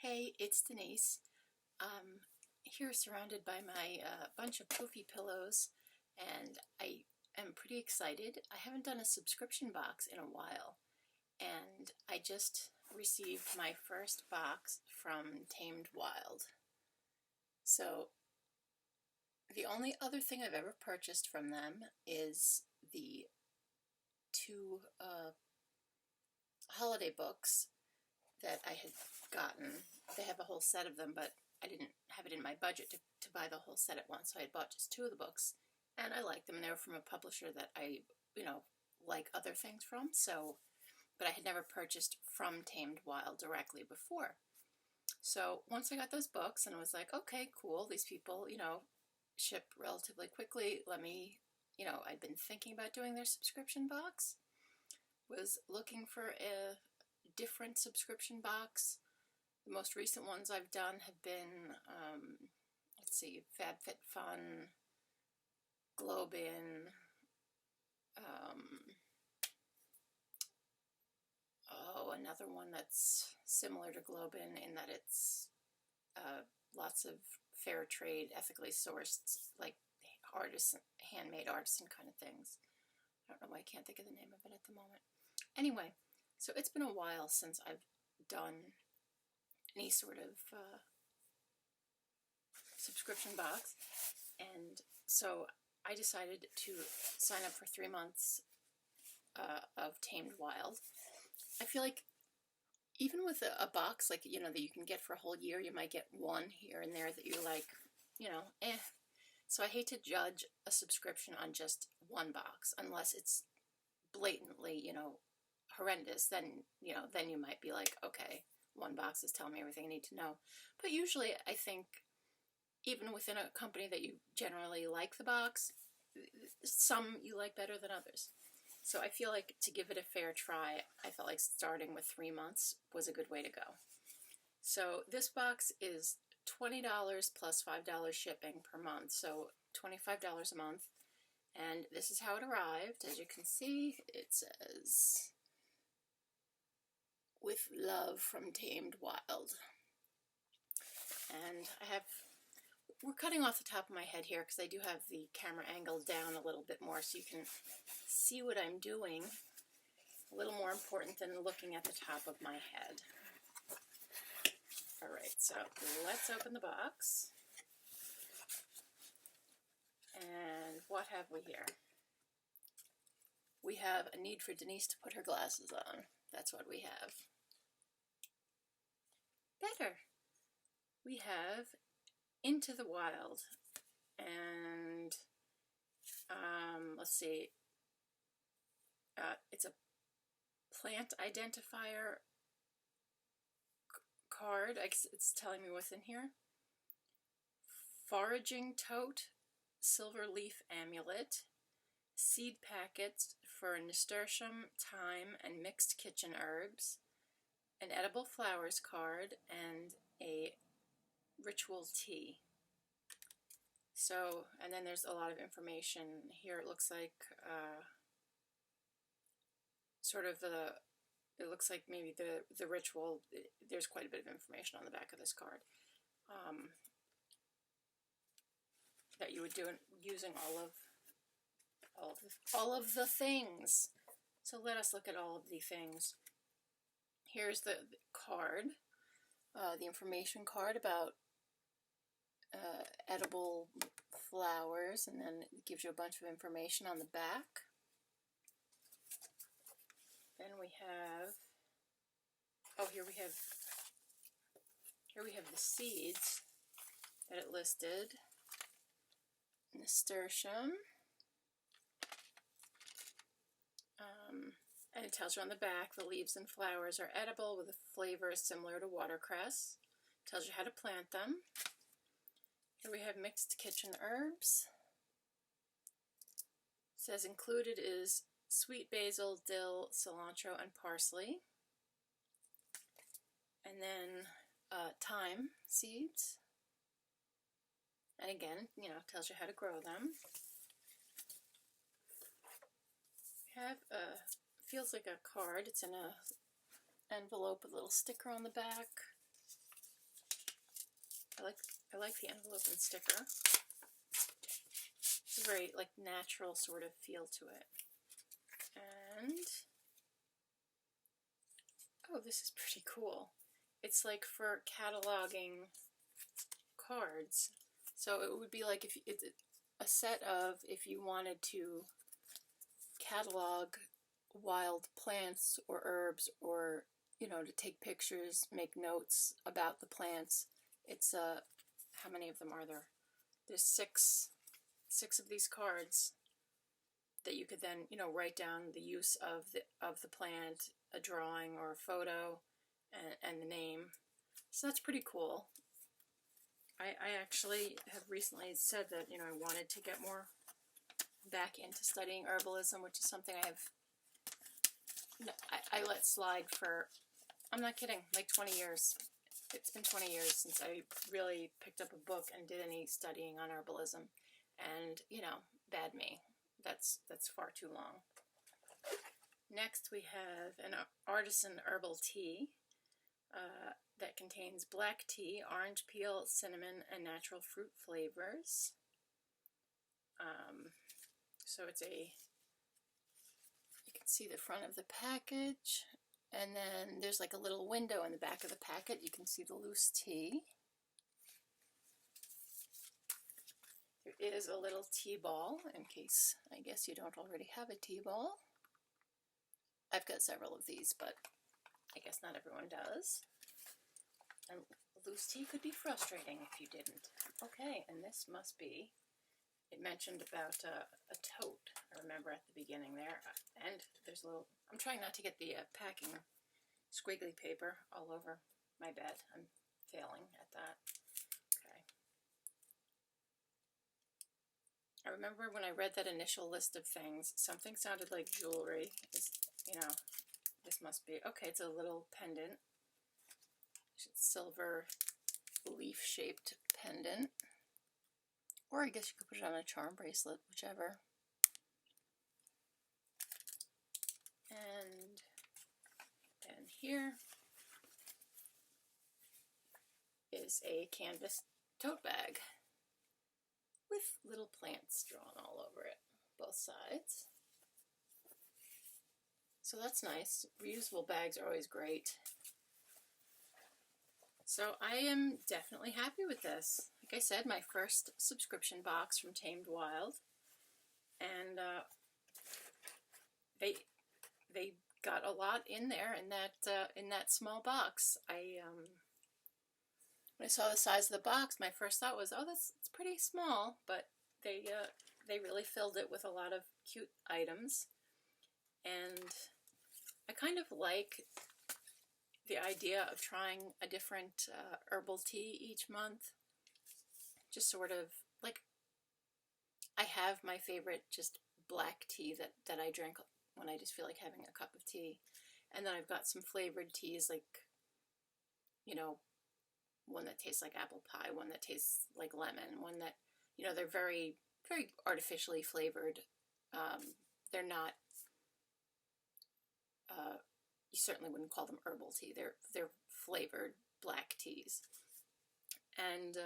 Hey, it's Denise. Here surrounded by my bunch of poofy pillows, and I am pretty excited. I haven't done a subscription box in a while, and I just received my first box from Tamed Wild. So the only other thing I've ever purchased from them is the two holiday books that I had gotten. They have a whole set of them, but I didn't have it in my budget to buy the whole set at once, so I had bought just two of the books, and I liked them, and they were from a publisher that I, like other things from, but I had never purchased from Tamed Wild directly before. So once I got those books, and I was like, okay, cool, these people, ship relatively quickly, let me, I'd been thinking about doing their subscription box, was looking for a different subscription box. The most recent ones I've done have been, let's see, FabFitFun, Globin, another one that's similar to Globin in that it's lots of fair trade, ethically sourced, like artisan, handmade artisan kind of things. I don't know why I can't think of the name of it at the moment. Anyway, so it's been a while since I've done any sort of subscription box, and so I decided to sign up for 3 months of Tamed Wild. I feel like even with a box like, that you can get for a whole year, you might get one here and there that you're like, eh. So I hate to judge a subscription on just one box unless it's blatantly, horrendous. Then you might be like, okay, one box is telling me everything I need to know. But usually I think even within a company that you generally like the box, some you like better than others. So I feel like to give it a fair try, I felt like starting with 3 months was a good way to go. So this box is $20 plus $5 shipping per month, so $25 a month. And this is how it arrived. As you can see, it says, "With love from Tamed Wild." And we're cutting off the top of my head here because I do have the camera angle down a little bit more so you can see what I'm doing. A little more important than looking at the top of my head. All right, so let's open the box. And what have we here? We have a need for Denise to put her glasses on. That's what we have. Better. We have Into the Wild. And let's see. It's a plant identifier card. It's telling me what's in here. Foraging tote, silver leaf amulet, seed packets for nasturtium, thyme, and mixed kitchen herbs, an edible flowers card, and a ritual tea. So, and then there's a lot of information here. It looks like it looks like maybe the ritual. There's quite a bit of information on the back of this card that you would do using all of the things. So let us look at all of the things. Here's the card, the information card about edible flowers, and then it gives you a bunch of information on the back. Then we have, here we have the seeds that it listed. Nasturtium. And it tells you on the back the leaves and flowers are edible with a flavor similar to watercress. It tells you how to plant them. Here we have mixed kitchen herbs. It says included is sweet basil, dill, cilantro, and parsley. And then thyme seeds. And again, tells you how to grow them. We have feels like a card. It's in a envelope with a little sticker on the back. I like the envelope and sticker. It's a very like natural sort of feel to it. And oh, this is pretty cool. It's like for cataloging cards. So it would be like if it's a set of if you wanted to catalog wild plants or herbs, or you know, to take pictures, make notes about the plants. It's how many of them are there? There's six of these cards that you could then, you know, write down the use of the plant, a drawing or a photo, and the name. So that's pretty cool. I actually have recently said that, you know, I wanted to get more back into studying herbalism, which is something I let slide for, I'm not kidding, like 20 years. It's been 20 years since I really picked up a book and did any studying on herbalism. And, you know, bad me. That's far too long. Next we have an artisan herbal tea that contains black tea, orange peel, cinnamon, and natural fruit flavors. So it's you can see the front of the package, and then there's like a little window in the back of the packet. You can see the loose tea. There is a little tea ball, in case, I guess you don't already have a tea ball. I've got several of these, but I guess not everyone does. And loose tea could be frustrating if you didn't. Okay, and this must be, it mentioned about a tote, I remember at the beginning there. And there's a little, I'm trying not to get the packing squiggly paper all over my bed. I'm failing at that. Okay. I remember when I read that initial list of things, something sounded like jewelry. You know, this must be, okay, it's a little pendant. Silver leaf-shaped pendant. Or I guess you could put it on a charm bracelet, whichever. And then here is a canvas tote bag with little plants drawn all over it, both sides. So that's nice. Reusable bags are always great. So I am definitely happy with this. Like I said, my first subscription box from Tamed Wild, and they got a lot in there in that small box. When I saw the size of the box, my first thought was, oh, it's pretty small, but they really filled it with a lot of cute items, and I kind of like the idea of trying a different herbal tea each month. Just sort of like, I have my favorite just black tea that I drink when I just feel like having a cup of tea. And then I've got some flavored teas, like, you know, one that tastes like apple pie, one that tastes like lemon, one that, you know, they're very, very artificially flavored. They're not, you certainly wouldn't call them herbal tea. They're flavored black teas. And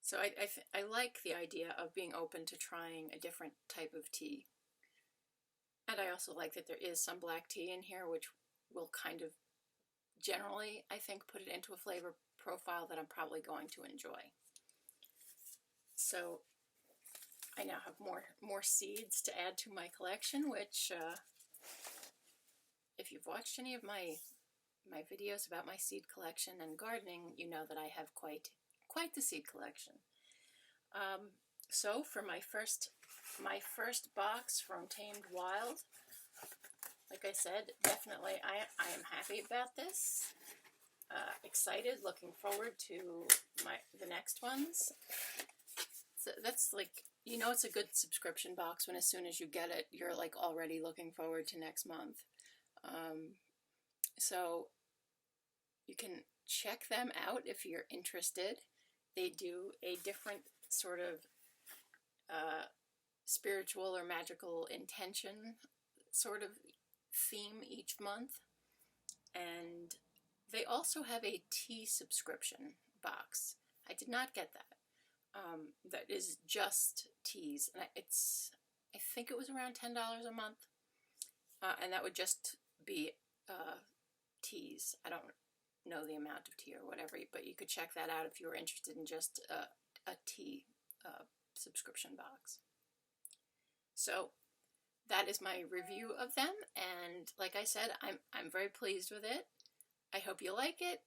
so I like the idea of being open to trying a different type of tea. And I also like that there is some black tea in here, which will kind of generally, I think, put it into a flavor profile that I'm probably going to enjoy. So I now have more seeds to add to my collection, which if you've watched any of my videos about my seed collection and gardening, you know that I have quite the seed collection. So for my first box from Tamed Wild, like I said, definitely I am happy about this. Excited, looking forward to the next ones. So that's like, you know, it's a good subscription box when as soon as you get it, you're like already looking forward to next month. So you can check them out if you're interested. They do a different sort of spiritual or magical intention sort of theme each month. And they also have a tea subscription box. I did not get that. That is just teas, and I think it was around $10 a month, and that would just be teas. I don't know the amount of tea or whatever, but you could check that out if you were interested in just a tea subscription box. So that is my review of them, and like I said, I'm very pleased with it. I hope you like it.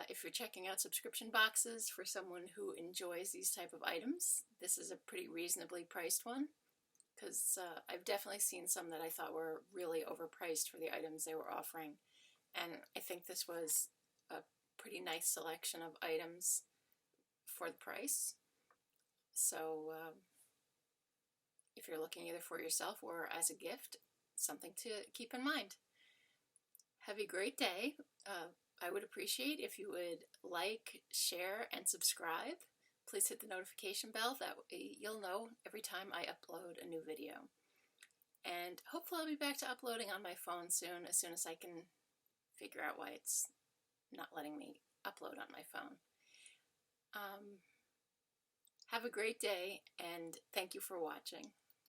If you're checking out subscription boxes for someone who enjoys these type of items, this is a pretty reasonably priced one, because I've definitely seen some that I thought were really overpriced for the items they were offering, and I think this was a pretty nice selection of items for the price. So if you're looking either for yourself or as a gift, something to keep in mind. Have a great day. I would appreciate if you would like, share, and subscribe. Please hit the notification bell. That way you'll know every time I upload a new video. And hopefully I'll be back to uploading on my phone soon as I can figure out why it's not letting me upload on my phone. Have a great day, and thank you for watching.